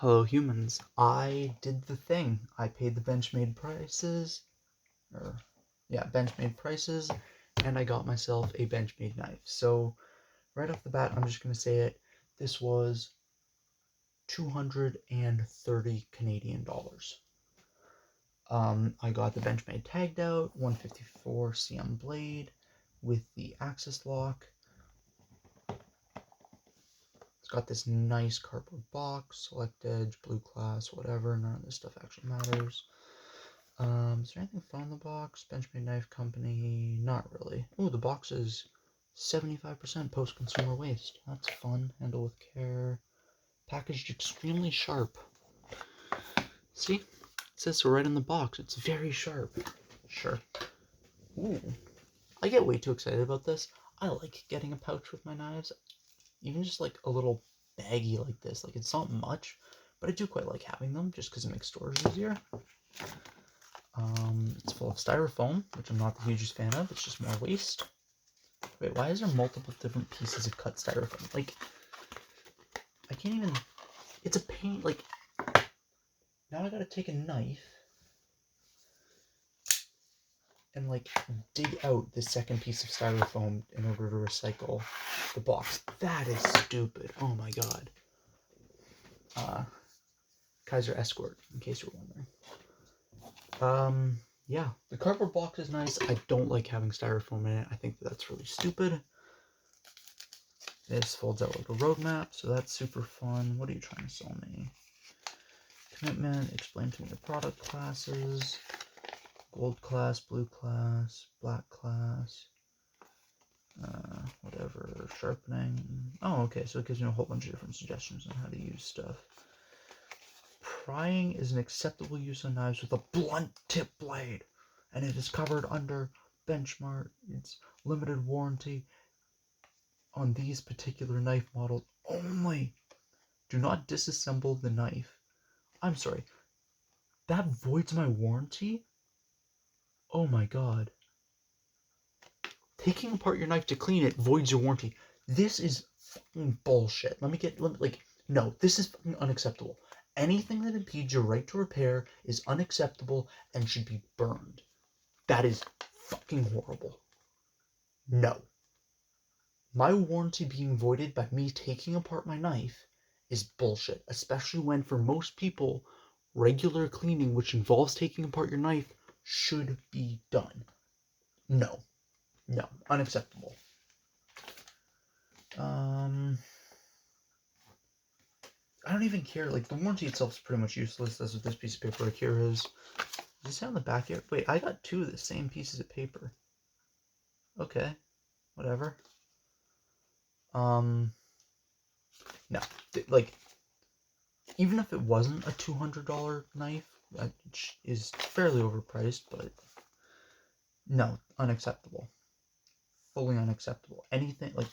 Hello humans, I did the thing. I paid the benchmade prices, benchmade prices, and I got myself a benchmade knife. So right off the bat, I'm just going to say it, this was 230 Canadian dollars. I got the benchmade tagged out, 154 cm blade with the axis lock. It's got this nice cardboard box, select edge, blue class, whatever. None of this stuff actually matters. Is there anything fun in the box? Benchmade Knife Company, not really. Oh, the box is 75% post-consumer waste. That's fun. Handle with care. Packaged extremely sharp. See? It says so right in the box. It's very sharp. Sure. Ooh. I get way too excited about this. I like getting a pouch with my knives. Even just like a little baggie like this. Like, it's not much, but I do quite like having them just because it makes storage easier. It's full of styrofoam, which I'm not the hugest fan of. It's just more waste. Wait, why is there multiple different pieces of cut styrofoam? Like, I can't even... It's a pain, like... Now I gotta take a knife and, like, dig out the second piece of styrofoam in order to recycle the box. That is stupid. Oh my god. Kaiser Escort, in case you're wondering. Yeah, the cardboard box is nice. I don't like having styrofoam in it. I think that's really stupid. This folds out like a roadmap, so that's super fun. What are you trying to sell me? Commitment, explain to me the product classes. Gold class, blue class, black class. Whatever, sharpening. Oh, okay, so it gives me a whole bunch of different suggestions on how to use stuff. Prying is an acceptable use of knives with a blunt tip blade, and it is covered under benchmark. It's limited warranty on these particular knife models only. Do not disassemble the knife. I'm sorry. That voids my warranty? Oh my god. Taking apart your knife to clean it voids your warranty. This is fucking bullshit. No, this is fucking unacceptable. Anything that impedes your right to repair is unacceptable and should be burned. That is fucking horrible. No. My warranty being voided by me taking apart my knife is bullshit, especially when, for most people, regular cleaning, which involves taking apart your knife, should be done. No, unacceptable. I don't even care. Like, the warranty itself is pretty much useless. That's what this piece of paper right here is. Does it say on the back here? Wait, I got two of the same pieces of paper. Okay, whatever. No, like, even if it wasn't a $200 knife, which is fairly overpriced, but no, unacceptable. Fully unacceptable. Anything, like,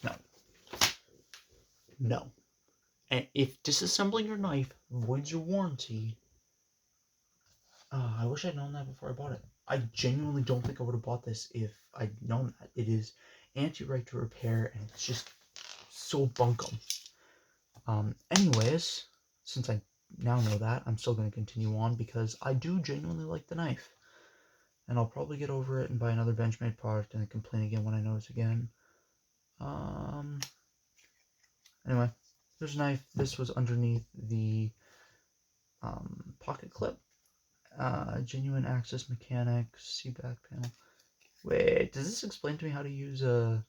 no. And if disassembling your knife voids your warranty, I wish I'd known that before I bought it. I genuinely don't think I would have bought this if I'd known that. It is anti-right to repair, and it's just so bunkum. Anyways, since I now know that, I'm still going to continue on because I do genuinely like the knife. And I'll probably get over it and buy another Benchmade product and complain again when I notice again. Anyway, there's a knife. This was underneath the pocket clip. Genuine access mechanics, see back panel. Wait, does this explain to me how to use a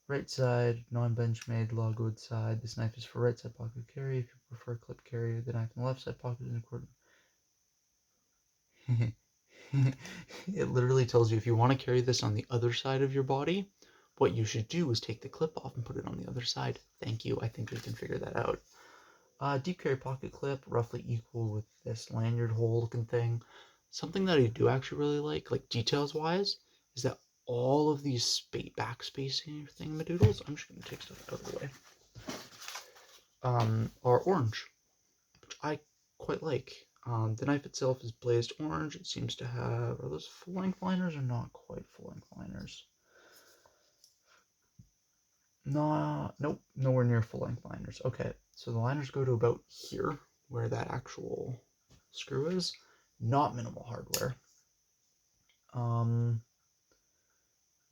right side, non-Benchmade, logwood side? This knife is for right side pocket carry. If you prefer clip carry, the knife in the left side pocket is important. It literally tells you if you want to carry this on the other side of your body, what you should do is take the clip off and put it on the other side. Thank you. I think we can figure that out. Deep carry pocket clip, roughly equal with this lanyard hole looking thing. Something that I do actually really like details wise, is that all of these back spacing thingamadoodles, I'm just going to take stuff out of the way, are orange, which I quite like. The knife itself is glazed orange. It seems to have, are those full-length liners or not quite full-length liners? No, nope, nowhere near full-length liners. Okay, so the liners go to about here, where that actual screw is. Not minimal hardware.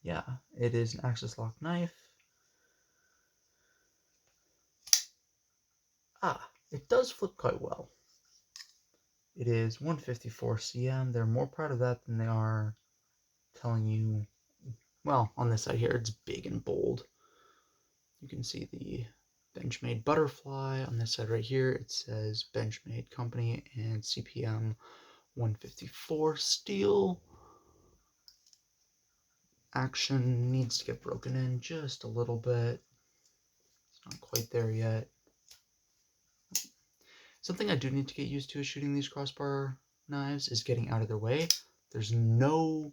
Yeah, it is an axis lock knife. It does flip quite well. It is 154 cm. They're more proud of that than they are telling you, well, on this side here, it's big and bold. You can see the benchmade butterfly. On this side right here, it says benchmade company and CPM 154 steel. Action needs to get broken in just a little bit. It's not quite there yet. Something I do need to get used to is shooting these crossbar knives is getting out of their way. There's no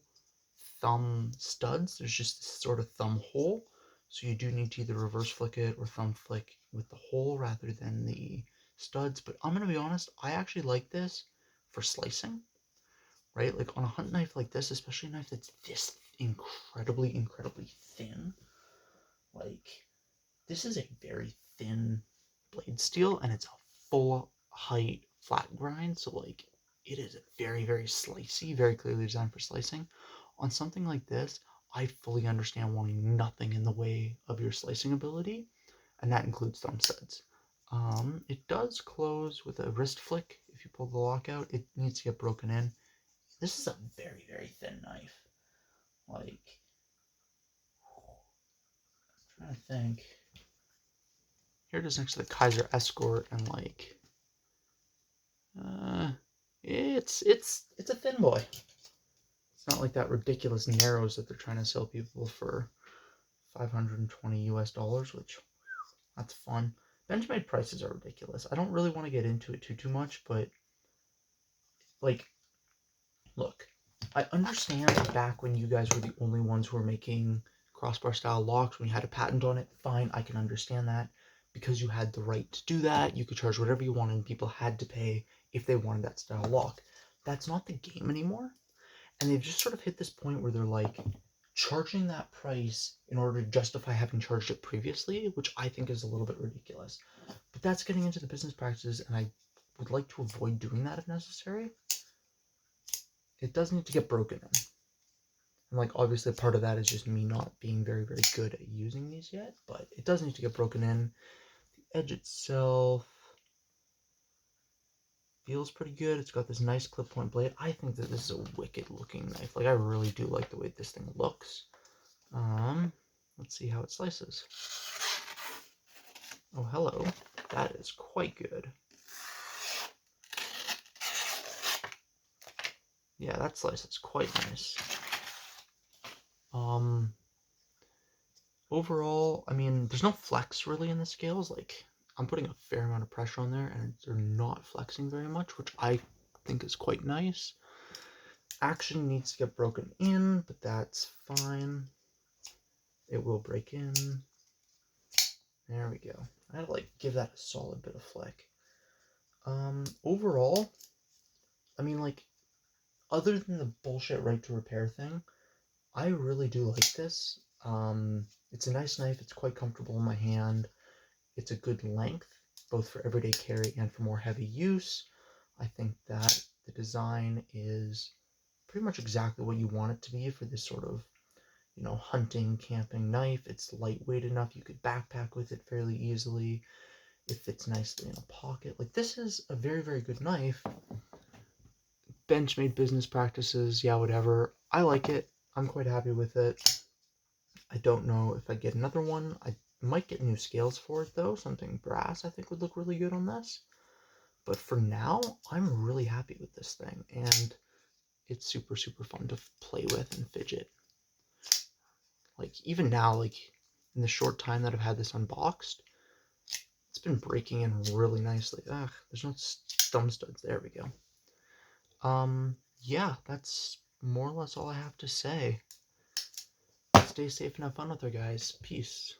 thumb studs. There's just this sort of thumb hole. So you do need to either reverse flick it or thumb flick with the hole rather than the studs. But I'm going to be honest, I actually like this for slicing, right? Like on a hunt knife like this, especially a knife that's this incredibly thin, like this is a very thin blade steel and it's a full height flat grind. So like it is very slicey, very clearly designed for slicing. On something like this, I fully understand wanting nothing in the way of your slicing ability, and that includes thumb studs. It does close with a wrist flick. If you pull the lock out, it needs to get broken in. This is a very thin knife. Like, I'm trying to think. Here it is next to the Kaiser Escort, and like, it's a thin boy. It's not like that ridiculous narrows that they're trying to sell people for $520 US, which that's fun. Benchmade prices are ridiculous. I don't really want to get into it too much, but like, look, I understand that back when you guys were the only ones who were making crossbar style locks, when you had a patent on it, fine, I can understand that. Because you had the right to do that, you could charge whatever you wanted, and people had to pay if they wanted that style lock. That's not the game anymore. And they've just sort of hit this point where they're like charging that price in order to justify having charged it previously, which I think is a little bit ridiculous. But that's getting into the business practices, and I would like to avoid doing that if necessary. It does need to get broken in. And like obviously part of that is just me not being very good at using these yet, but it does need to get broken in. The edge itself feels pretty good. It's got this nice clip point blade. I think that this is a wicked looking knife. Like I really do like the way this thing looks. Let's see how it slices. Oh, hello. That is quite good. Yeah, that slice is quite nice. Overall, I mean, there's no flex really in the scales. Like, I'm putting a fair amount of pressure on there, and they're not flexing very much, which I think is quite nice. Action needs to get broken in, but that's fine. It will break in. There we go. I had to like give that a solid bit of flick. Overall, I mean, like, other than the bullshit right to repair thing, I really do like this. It's a nice knife. It's quite comfortable in my hand. It's a good length, both for everyday carry and for more heavy use. I think that the design is pretty much exactly what you want it to be for this sort of, you know, hunting, camping knife. It's lightweight enough. You could backpack with it fairly easily. It fits nicely in a pocket. Like, this is a very good knife. Benchmade business practices, yeah, whatever. I like it. I'm quite happy with it. I don't know if I get another one. I might get new scales for it though. Something brass I think would look really good on this. But for now, I'm really happy with this thing, and it's super fun to play with and fidget. Like even now, like in the short time that I've had this unboxed, it's been breaking in really nicely. There's no thumb studs. There we go. Yeah, that's more or less all I have to say. Stay safe and have fun with her, guys. Peace.